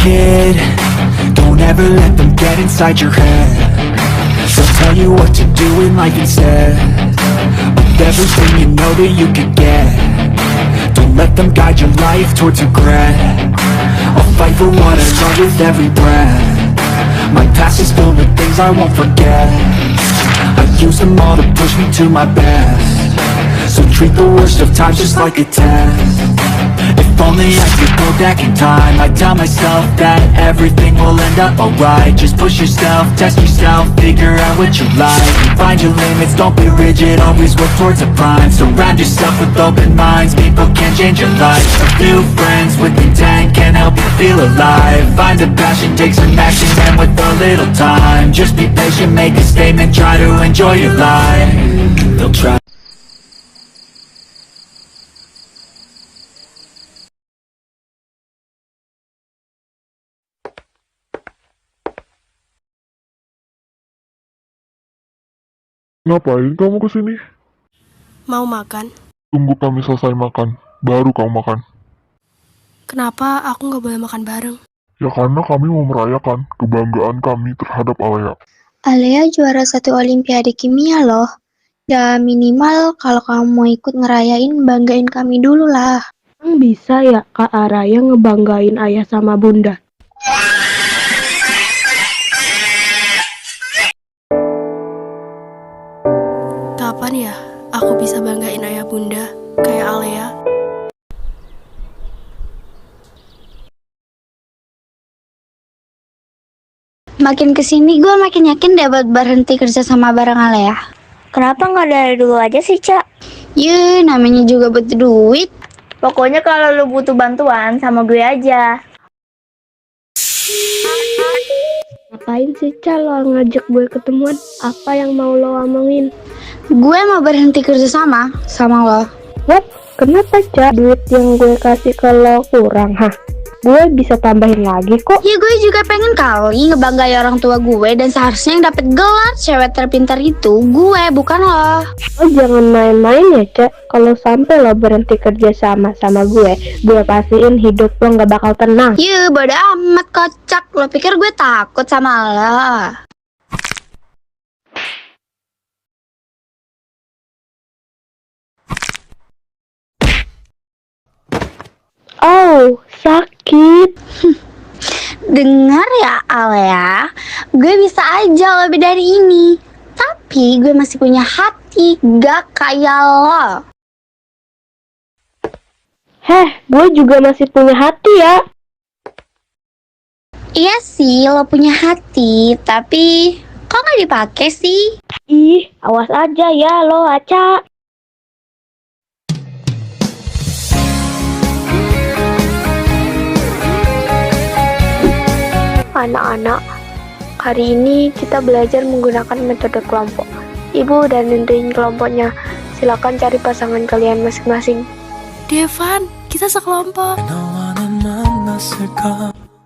kid, don't ever let them get inside your head. They'll tell you what to do in life instead of everything you know that you could get. Don't let them guide your life towards regret. I'll fight for what I love with every breath. My past is filled with things I won't forget. I use them all to push me to my best. So treat the worst of times just like a test. If only I could go back in time, I'd tell myself that everything will end up alright. Just push yourself, test yourself, figure out what you like, and find your limits, don't be rigid, always work towards a prime. Surround yourself with open minds, people can change your life. A few friends with intent can help you feel alive. Find a passion, take some action, and with a little time, just be patient, make a statement, try to enjoy your life. They'll try. Ngapain kamu kesini? Mau makan? Tunggu kami selesai makan, baru kamu makan. Kenapa aku nggak boleh makan bareng? Ya karena kami mau merayakan kebanggaan kami terhadap Alea. Alea juara 1 Olimpiade Kimia loh. Ya minimal kalau kamu mau ikut ngerayain, banggain kami dulu lah. Bisa ya Kak Araya ngebanggain ayah sama bunda? Kapan ya aku bisa banggain ayah bunda kayak Alea? Makin kesini gue makin yakin dapat berhenti kerja sama bareng Alea. Kenapa nggak dari dulu aja sih, Cak? Namanya juga butuh duit. Pokoknya kalau lu butuh bantuan, sama gue aja. Ngapain sih Ca lo ngajak gue ketemuan? Apa yang mau lo omongin? Gue mau berhenti kerja sama lo. What? Kenapa Ca? Duit yang gue kasih ke lo kurang, hah? Gue bisa tambahin lagi kok. Ya gue juga pengen kali ngebanggai orang tua gue, dan seharusnya yang dapet gelar cewek terpintar itu gue, bukan lo. Lo jangan main-main ya Ca. Kalau sampai lo berhenti kerja sama gue pastiin hidup lo nggak bakal tenang. Bodo amat kocak. Lo pikir gue takut sama lo? Oh, sakit. Dengar ya Alea, gue bisa aja lebih dari ini. Tapi gue masih punya hati, gak kayak lo. Heh, gue juga masih punya hati ya. Iya sih, lo punya hati, tapi kok gak dipakai sih? Ih, awas aja ya lo, Aca. Anak-anak, hari ini kita belajar menggunakan metode kelompok. Ibu udah nentuin kelompoknya. Silakan cari pasangan kalian masing-masing. Devan, kita sekelompok.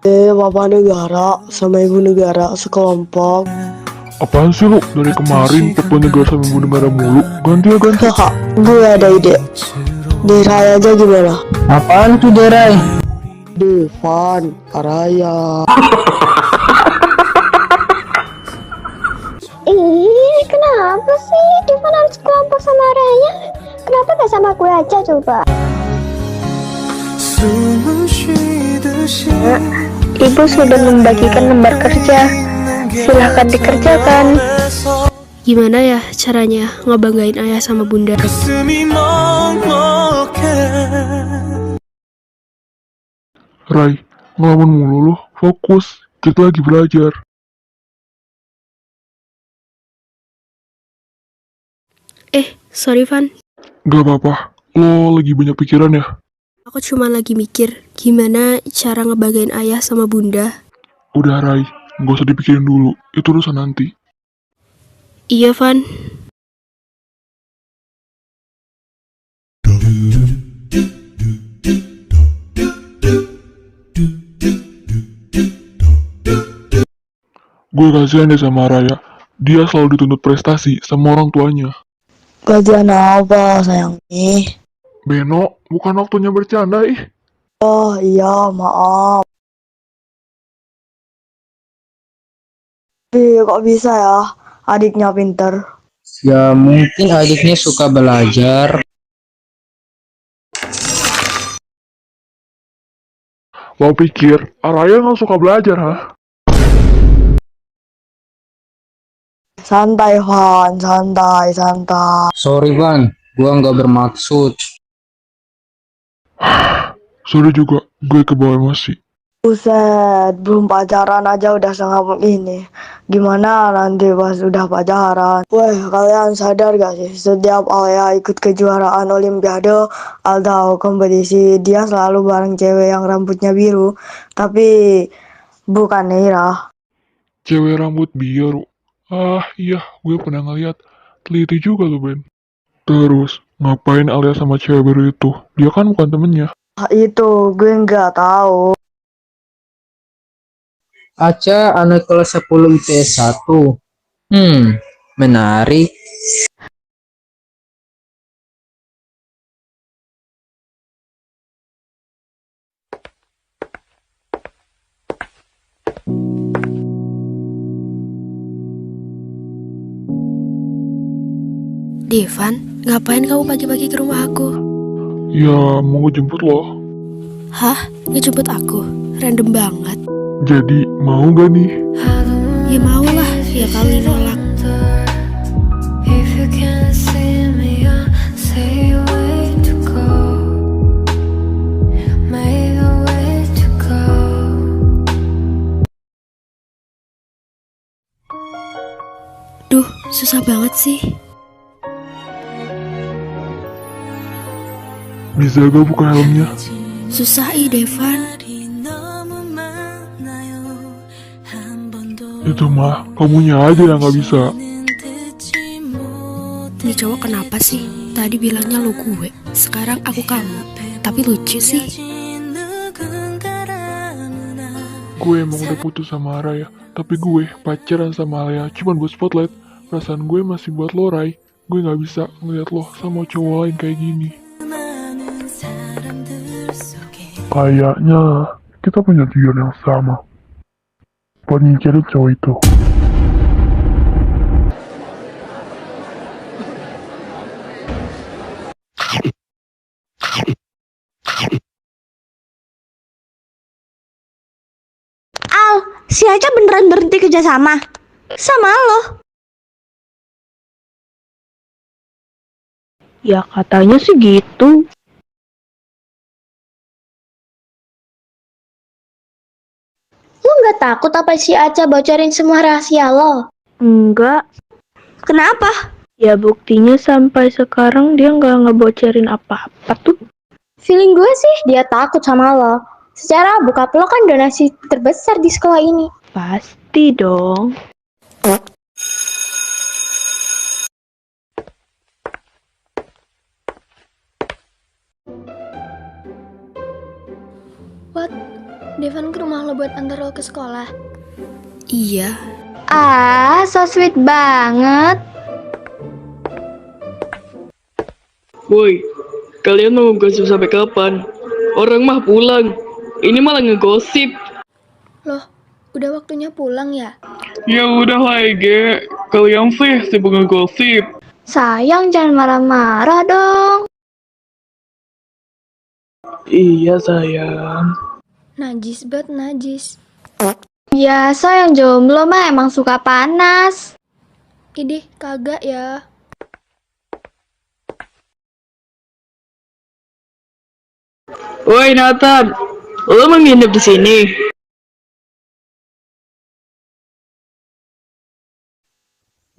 Bapak negara sama ibu negara sekelompok. Apaan sih lu? Dari kemarin Papa Negara sama Ibu Negara mulu. Ganti ya ganti. Haha, gue ada ide. Derai aja gimana? Apaan tuh Derai? Devan, Araya. Kenapa sih Devan harus kelompok sama Raya? Kenapa gak sama gue aja coba? Ibu sudah membagikan lembar kerja. Silahkan dikerjakan. Gimana ya caranya ngebanggain ayah sama bunda? Rai, ngelamun mulu lu. Fokus, kita lagi belajar. Sorry Van. Gak apa-apa, lo lagi banyak pikiran ya? Aku cuma lagi mikir gimana cara ngebanggain ayah sama bunda. Udah Rai, gak usah dipikirin dulu, itu urusan nanti. Iya Van. Gue kasihan deh sama Raya, dia selalu dituntut prestasi sama orang tuanya. Gajian apa sayang nih? Beno, bukan waktunya bercanda ih. Oh iya, maaf. Tapi kok bisa ya adiknya pinter? Ya mungkin adiknya suka belajar. Lo pikir Araya nggak suka belajar, ha? Santai Van, santai. Sorry Van, gua nggak bermaksud. Sorry juga, gue kebawa emosi. Buset, belum pacaran aja udah sengamun ini. Gimana nanti pas udah pacaran? Weh, kalian sadar gak sih? Setiap Alea ikut kejuaraan olimpiade atau kompetisi, dia selalu bareng cewek yang rambutnya biru. Tapi bukan Neira. Cewek rambut biru. Ah iya, gue pernah ngeliat. Teliti juga lo, Ben. Terus, ngapain Alia sama cewek biru itu? Dia kan bukan temennya. Itu gue nggak tahu. Aca anak kelas 10 IPS 1. Menarik. Devan, ngapain kamu pagi-pagi ke rumah aku? Ya, mau gue jemput lo. Hah? Ngejemput aku? Random banget. Jadi, mau gak nih? Ya mau lah, ya kali nolak. Duh, susah banget sih. Bisa gak buka helmnya? Susah Devan. Itu mah, kamunya aja yang gak bisa. Ini cowok kenapa sih? Tadi bilangnya lu gue, sekarang aku kamu. Tapi lucu sih. Gue emang udah putus sama Araya, tapi gue pacaran sama Alea cuman buat spotlight. Perasaan gue masih buat lo, Ray. Gue gak bisa ngeliat lo sama cowok lain kayak gini. Kayaknya kita punya tujuan yang sama. Buat nyingkirin cowok itu. Al, si Aca beneran berhenti kerjasama sama lo? Ya katanya sih gitu. Lu nggak takut apa si Aca bocorin semua rahasia lo? Enggak. Kenapa? Ya buktinya sampai sekarang dia nggak ngebocorin apa-apa tuh. Feeling gue sih dia takut sama lo. Secara bokap lo kan donasi terbesar di sekolah ini. Pasti dong. What? Devan ke rumah lo buat antar lo ke sekolah? Iya. Ah, so sweet banget. Woi, kalian mau gosip sampai kapan? Orang mah pulang. Ini malah ngegosip. Loh, udah waktunya pulang ya? Ya udah lah Ege, kalian sih sibuk ngegosip. Sayang, jangan marah-marah dong. Iya sayang. Najis banget, najis. Biasa yang jomblo mah emang suka panas. Idih, kagak ya. Woi Nathan, lo mau nginep di sini?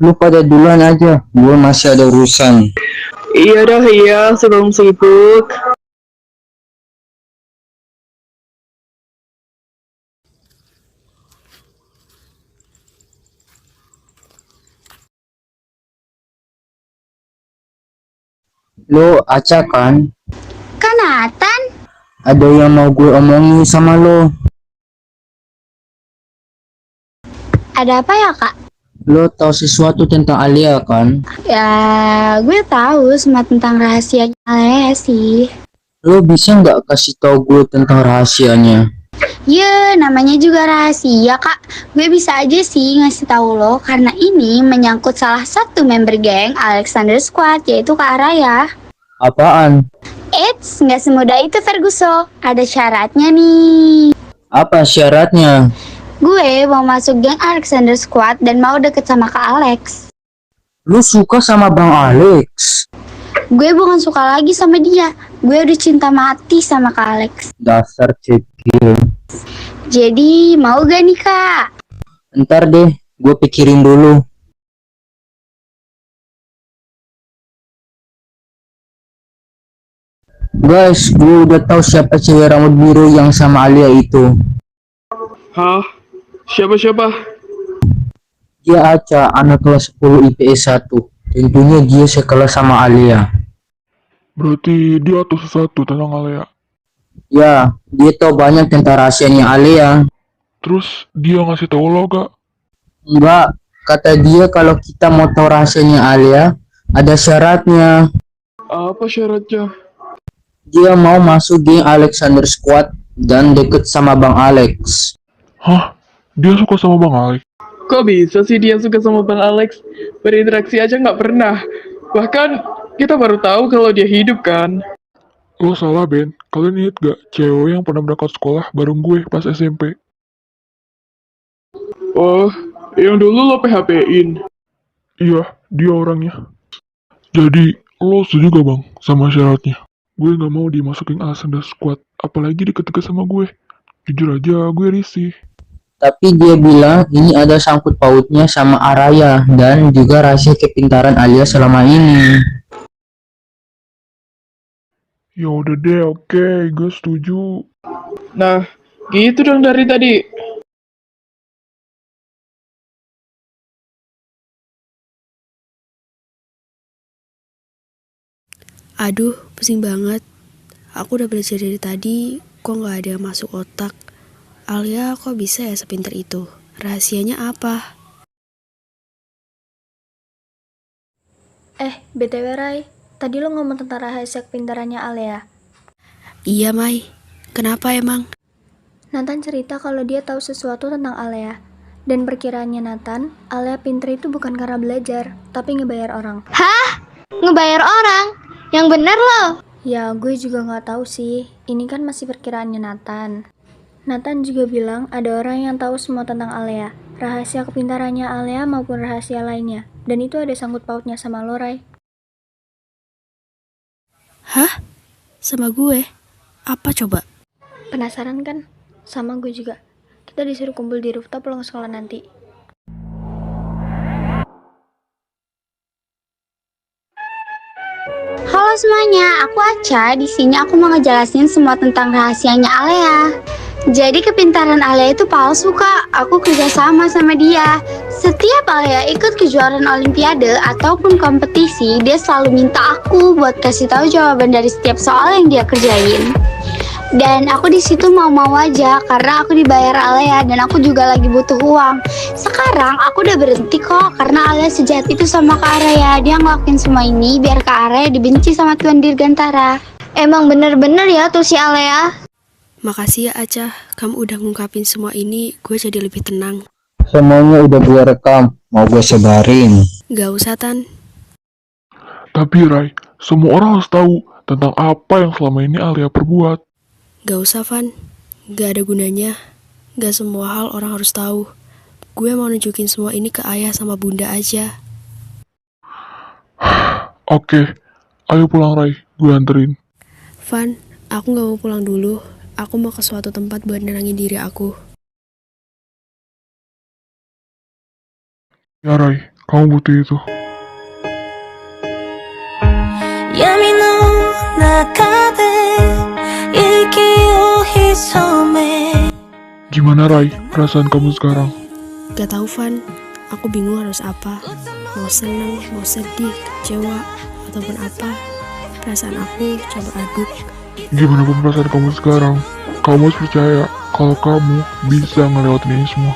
Lu pada duluan aja, gue masih ada urusan. Iya dah iya, sebelum sibuk. Lo Aca kan? Kanatan? Ada yang mau gue omongin sama lo. Ada apa ya, Kak? Lo tahu sesuatu tentang Alia kan? Ya, gue tahu semua tentang rahasia Alea sih. Lo bisa nggak kasih tahu gue tentang rahasianya? Ya, namanya juga rahasia, Kak. Gue bisa aja sih ngasih tahu lo karena ini menyangkut salah satu member geng Alexander Squad, yaitu Kak Araya. Apaan? Eits, nggak semudah itu Ferguson. Ada syaratnya nih. Apa syaratnya? Gue mau masuk geng Alexander Squad dan mau deket sama Kak Alex. Lu suka sama Bang Alex? Gue bukan suka lagi sama dia. Gue udah cinta mati sama Kak Alex. Dasar cekil. Jadi mau gak nih Kak? Ntar deh, gue pikirin dulu. Guys, gue udah tahu siapa cewek rambut biru yang sama Alia itu. Hah? Siapa? Dia Aca, anak kelas 10 IPS 1. Tentunya dia sekelas sama Alia. Berarti dia tahu sesuatu tentang Alia. Ya, dia tahu banyak tentang rahasianya Alia. Terus dia ngasih tahu lo gak? Enggak, kata dia kalau kita mau tahu rahasianya Alia, ada syaratnya. Apa syaratnya? Dia mau masuk geng Alexander Squad dan deket sama Bang Alex. Hah? Dia suka sama Bang Alex? Kok bisa sih dia suka sama Bang Alex? Berinteraksi aja nggak pernah. Bahkan kita baru tahu kalau dia hidup kan. Lo salah, Ben. Kalian inget gak cewek yang pernah berangkat sekolah bareng gue pas SMP? Oh, yang dulu lo PHP-in. Iya, dia orangnya. Jadi, lo setuju gak bang sama syaratnya? Gue gak mau dimasukin Alexander Squad, apalagi deket-deket sama gue. Jujur aja, gue risih. Tapi dia bilang ini ada sangkut pautnya sama Araya dan juga rahasia kepintaran Alia selama ini. Ya udah deh, oke, gue setuju. Nah, gitu dong dari tadi. Aduh, pusing banget. Aku udah belajar dari tadi, kok gak ada yang masuk otak. Alia kok bisa ya sepinter itu? Rahasianya apa? BTW Rai, tadi lo ngomong tentang rahasia kepintarannya Alia. Iya, Mai. Kenapa emang? Nathan cerita kalau dia tahu sesuatu tentang Alia. Dan perkiraannya Nathan, Alia pinter itu bukan karena belajar, tapi ngebayar orang. Ngebayar orang? Yang bener loh. Ya, gue juga nggak tahu sih. Ini kan masih perkiraannya Nathan. Nathan juga bilang ada orang yang tahu semua tentang Alia. Rahasia kepintarannya Alia maupun rahasia lainnya. Dan itu ada sangkut pautnya sama lo, Rai. Hah? Sama gue? Apa coba? Penasaran kan? Sama gue juga. Kita disuruh kumpul di rooftop pulang sekolah nanti. Halo semuanya, aku Aca. Di sini aku mau ngejelasin semua tentang rahasianya Alia. Jadi kepintaran Alia itu palsu Kak. Aku kerjasama sama dia. Setiap Alia ikut kejuaraan olimpiade ataupun kompetisi, dia selalu minta aku buat kasih tahu jawaban dari setiap soal yang dia kerjain. Dan aku di situ mau-mau aja karena aku dibayar Alia dan aku juga lagi butuh uang. Sekarang aku udah berhenti kok karena Alia sejahat itu sama Kak Araya. Dia ngelakuin semua ini biar Kak Araya dibenci sama Tuan Dirgantara. Emang bener-bener ya tuh si Alia. Makasih ya Aca, kamu udah ngungkapin semua ini, gue jadi lebih tenang. Semuanya udah gue rekam, mau gue sebarin. Gak usah Tan. Tapi Rai, semua orang harus tahu tentang apa yang selama ini Alia perbuat. Gak usah Van, gak ada gunanya. Gak semua hal orang harus tahu. Gue mau nunjukin semua ini ke ayah sama bunda aja. Oke, ayo pulang Rai, gue anterin. Van, aku gak mau pulang dulu. Aku mau ke suatu tempat buat nenangin diri aku. Ya Rai, kamu butuh itu. Gimana Rai, perasaan kamu sekarang? Gak tahu Van, aku bingung harus apa. Mau seneng, mau sedih, kecewa, ataupun apa. Perasaan aku campur aduk. Gimana pun perasaan kamu sekarang, kamu harus percaya kalau kamu bisa ngelewatin ini semua.